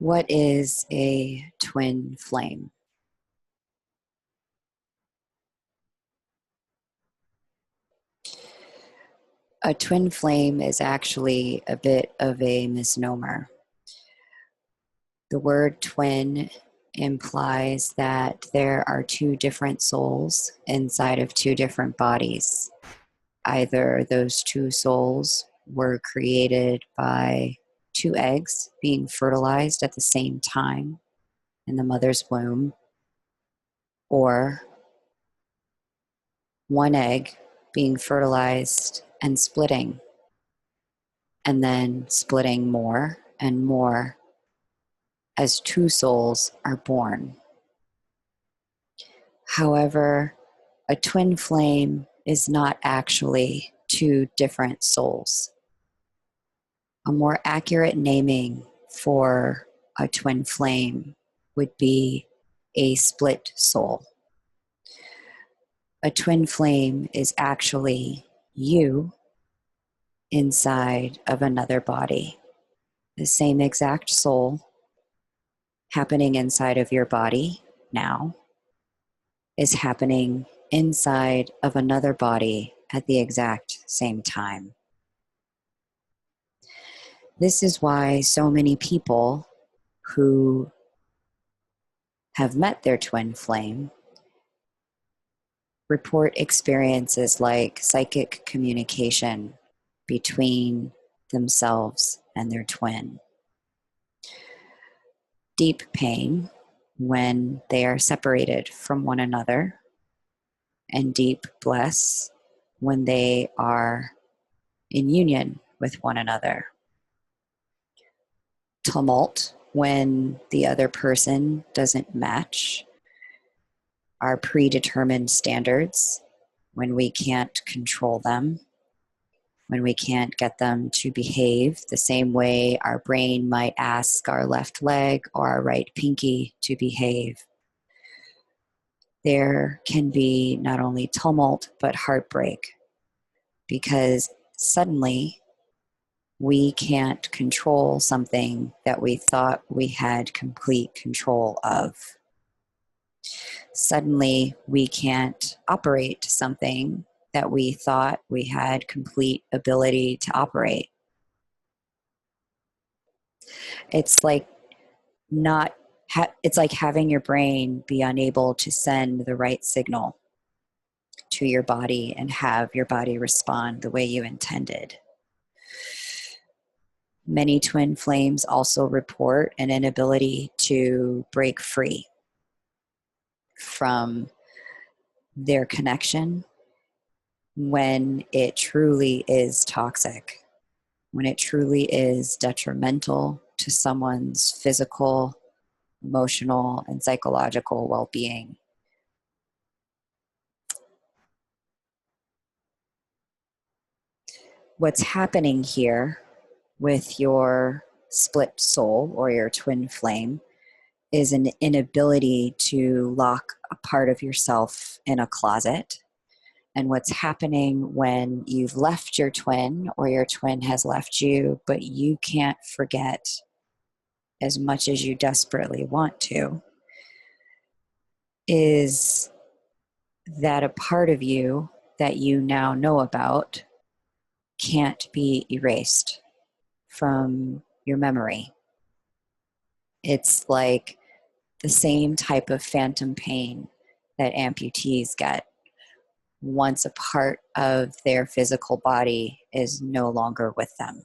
What is a twin flame? A twin flame is actually a bit of a misnomer. The word twin implies that there are two different souls inside of two different bodies. Either those two souls were created by two eggs being fertilized at the same time in the mother's womb, or one egg being fertilized and splitting, and then splitting more and more as two souls are born. However, a twin flame is not actually two different souls. A more accurate naming for a twin flame would be a split soul. A twin flame is actually you inside of another body. The same exact soul happening inside of your body now is happening inside of another body at the exact same time. This is why so many people who have met their twin flame report experiences like psychic communication between themselves and their twin. Deep pain when they are separated from one another, and deep bliss when they are in union with one another. Tumult when the other person doesn't match our predetermined standards, when we can't control them, when we can't get them to behave the same way our brain might ask our left leg or our right pinky to behave. There can be not only tumult, but heartbreak, because suddenly we can't control something that we thought we had complete control of. Suddenly we can't operate something that we thought we had complete ability to operate. It's like it's like having your brain be unable to send the right signal to your body and have your body respond the way you intended. Many twin flames also report an inability to break free from their connection when it truly is toxic, when it truly is detrimental to someone's physical, emotional, and psychological well-being. What's happening here with your split soul or your twin flame is an inability to lock a part of yourself in a closet. And what's happening when you've left your twin or your twin has left you, but you can't forget as much as you desperately want to, is that a part of you that you now know about can't be erased from your memory. It's like the same type of phantom pain that amputees get once a part of their physical body is no longer with them.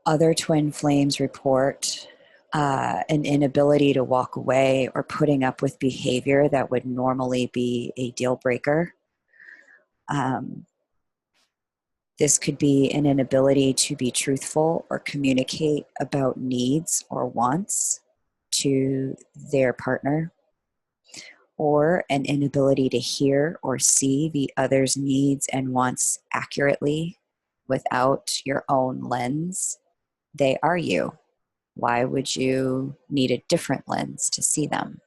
Other twin flames report an inability to walk away or putting up with behavior that would normally be a deal breaker. This could be an inability to be truthful or communicate about needs or wants to their partner, or an inability to hear or see the other's needs and wants accurately without your own lens. They are you. Why would you need a different lens to see them?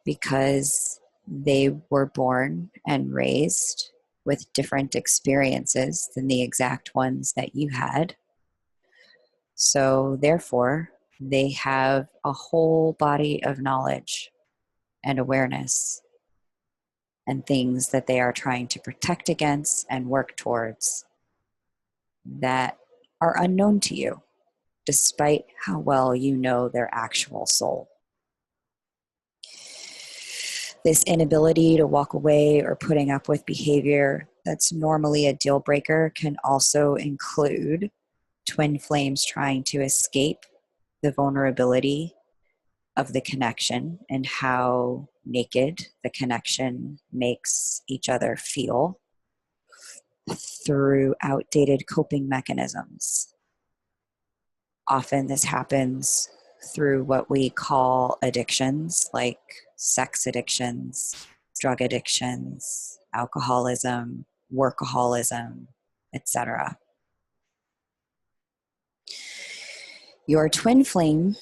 Because they were born and raised with different experiences than the exact ones that you had. So, therefore, they have a whole body of knowledge and awareness and things that they are trying to protect against and work towards that are unknown to you, despite how well you know their actual soul. This inability to walk away or putting up with behavior that's normally a deal breaker can also include twin flames trying to escape the vulnerability of the connection and how naked the connection makes each other feel through outdated coping mechanisms. Often this happens through what we call addictions, like sex addictions, drug addictions, alcoholism, workaholism, etc. Your twin flame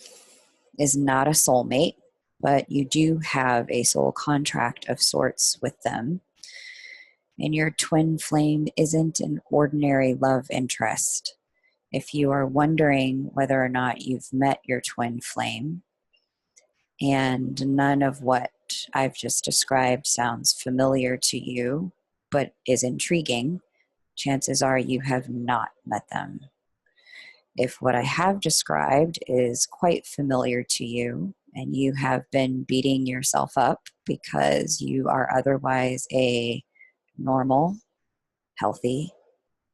is not a soulmate, but you do have a soul contract of sorts with them. And your twin flame isn't an ordinary love interest. If you are wondering whether or not you've met your twin flame, and none of what I've just described sounds familiar to you, but is intriguing, chances are you have not met them. If what I have described is quite familiar to you, and you have been beating yourself up because you are otherwise a normal, healthy,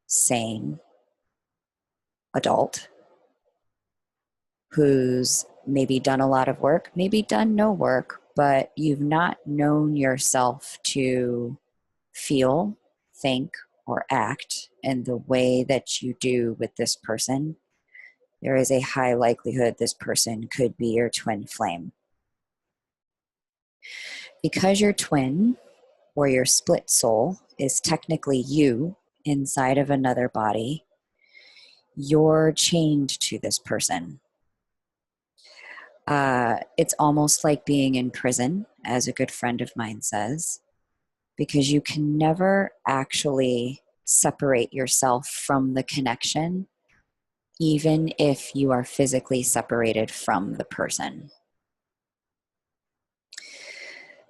sane adult who's maybe done a lot of work, maybe done no work, but you've not known yourself to feel, think, or act in the way that you do with this person, there is a high likelihood this person could be your twin flame. Because your twin or your split soul is technically you inside of another body, you're chained to this person. It's almost like being in prison, as a good friend of mine says, because you can never actually separate yourself from the connection, even if you are physically separated from the person.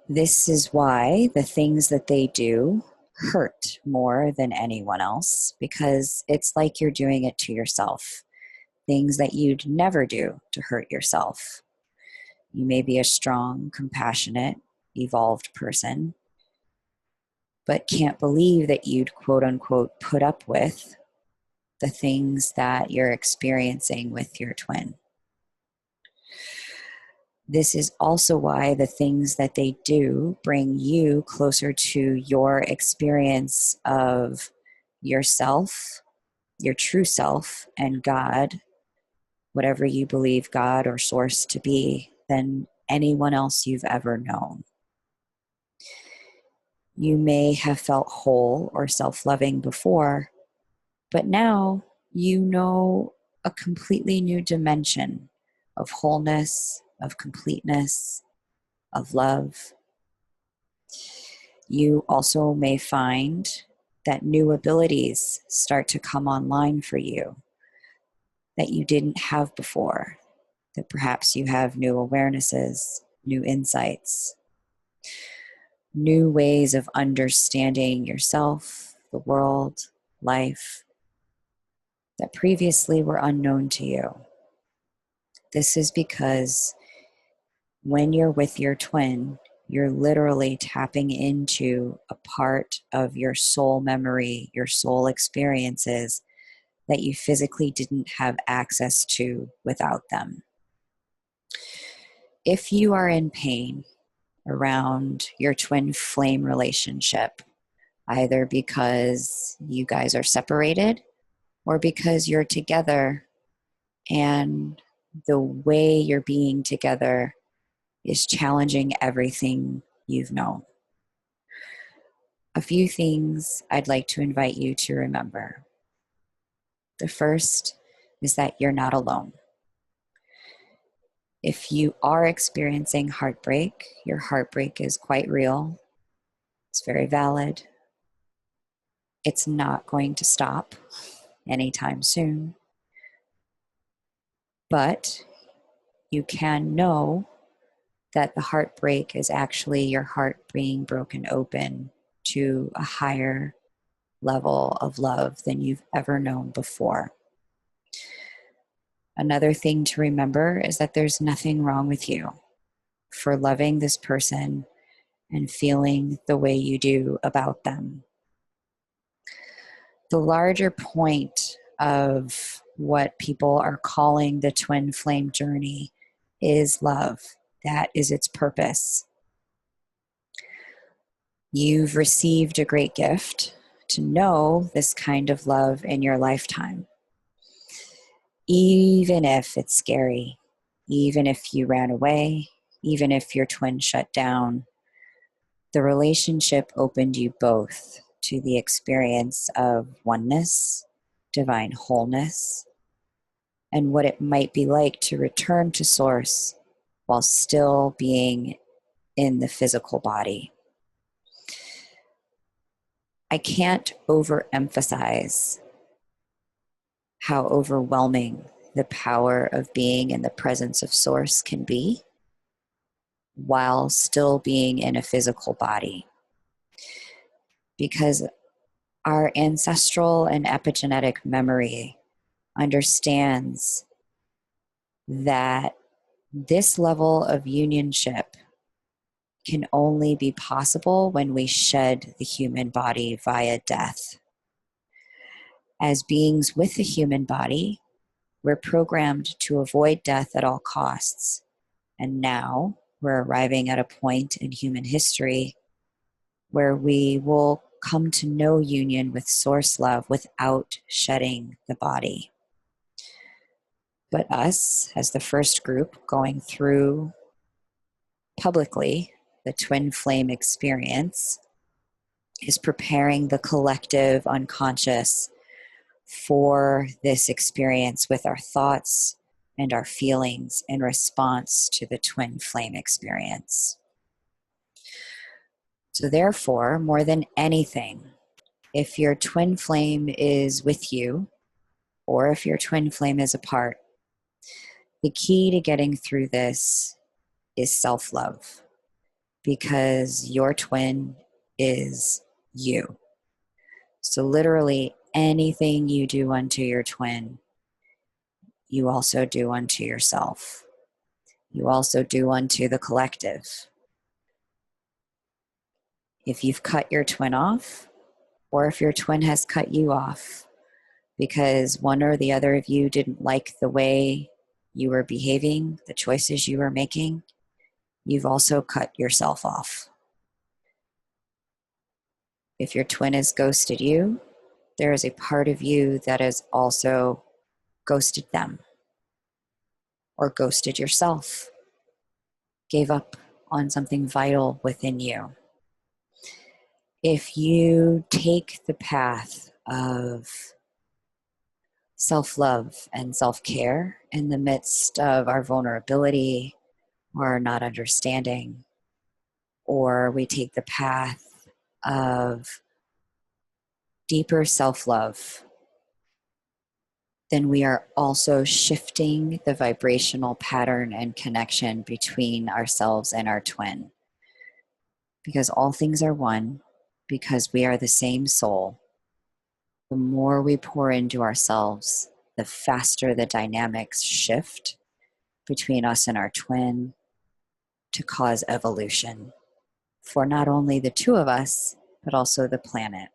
This is why the things that they do hurt more than anyone else, because it's like you're doing it to yourself. Things that you'd never do to hurt yourself. You may be a strong, compassionate, evolved person, but can't believe that you'd quote unquote put up with the things that you're experiencing with your twin. This is also why the things that they do bring you closer to your experience of yourself, your true self, and God, whatever you believe God or source to be, than anyone else you've ever known. You may have felt whole or self-loving before, but now you know a completely new dimension of wholeness, of completeness, of love. You also may find that new abilities start to come online for you that you didn't have before, that perhaps you have new awarenesses, new insights, new ways of understanding yourself, the world, life, that previously were unknown to you. This is because when you're with your twin, you're literally tapping into a part of your soul memory, your soul experiences that you physically didn't have access to without them. If you are in pain around your twin flame relationship, either because you guys are separated or because you're together and the way you're being together is challenging everything you've known. A few things I'd like to invite you to remember. The first is that you're not alone. If you are experiencing heartbreak, your heartbreak is quite real. It's very valid. It's not going to stop anytime soon, but you can know that the heartbreak is actually your heart being broken open to a higher level of love than you've ever known before. Another thing to remember is that there's nothing wrong with you for loving this person and feeling the way you do about them. The larger point of what people are calling the twin flame journey is love. That is its purpose. You've received a great gift to know this kind of love in your lifetime. Even if it's scary, even if you ran away, even if your twin shut down, the relationship opened you both to the experience of oneness, divine wholeness, and what it might be like to return to source while still being in the physical body. I can't overemphasize how overwhelming the power of being in the presence of source can be while still being in a physical body. Because our ancestral and epigenetic memory understands that this level of unionship can only be possible when we shed the human body via death. As beings with the human body, we're programmed to avoid death at all costs. And now we're arriving at a point in human history where we will come to know union with source love without shedding the body. But us, as the first group going through publicly the twin flame experience, is preparing the collective unconscious for this experience with our thoughts and our feelings in response to the twin flame experience. So therefore, more than anything, if your twin flame is with you, or if your twin flame is apart, the key to getting through this is self-love, because your twin is you. So literally anything you do unto your twin, you also do unto yourself. You also do unto the collective. If you've cut your twin off, or if your twin has cut you off because one or the other of you didn't like the way you were behaving, the choices you were making, you've also cut yourself off. If your twin has ghosted you, there is a part of you that has also ghosted them, or ghosted yourself, gave up on something vital within you. If you take the path of self-love and self-care in the midst of our vulnerability or not understanding, or we take the path of deeper self-love, then we are also shifting the vibrational pattern and connection between ourselves and our twin. Because all things are one, because we are the same soul, the more we pour into ourselves, the faster the dynamics shift between us and our twin to cause evolution for not only the two of us, but also the planet.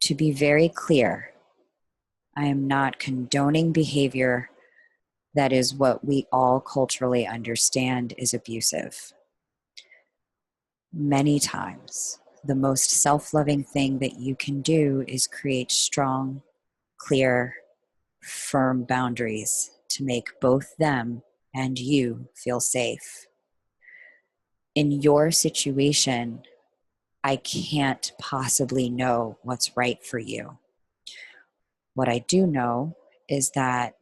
To be very clear, I am not condoning behavior that is what we all culturally understand is abusive. Many times, the most self-loving thing that you can do is create strong, clear, firm boundaries to make both them and you feel safe. In your situation, I can't possibly know what's right for you. What I do know is that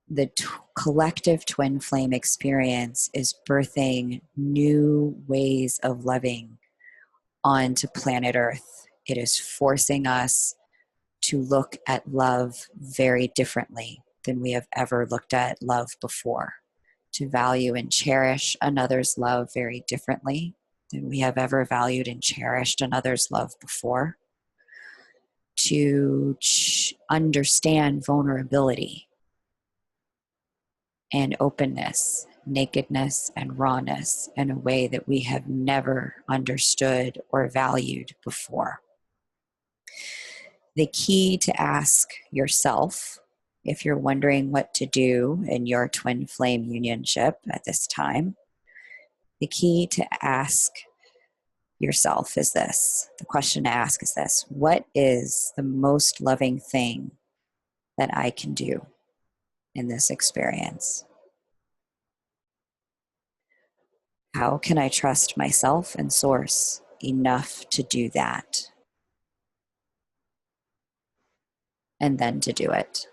the collective twin flame experience is birthing new ways of loving onto planet Earth It is forcing us to look at love very differently than we have ever looked at love before, to value and cherish another's love very differently than we have ever valued and cherished another's love before, to understand vulnerability and openness, nakedness and rawness in a way that we have never understood or valued before. The key to ask yourself, if you're wondering what to do in your twin flame unionship at this time, the key to ask yourself is this. The question to ask is this: what is the most loving thing that I can do in this experience? How can I trust myself and source enough to do that? And then to do it.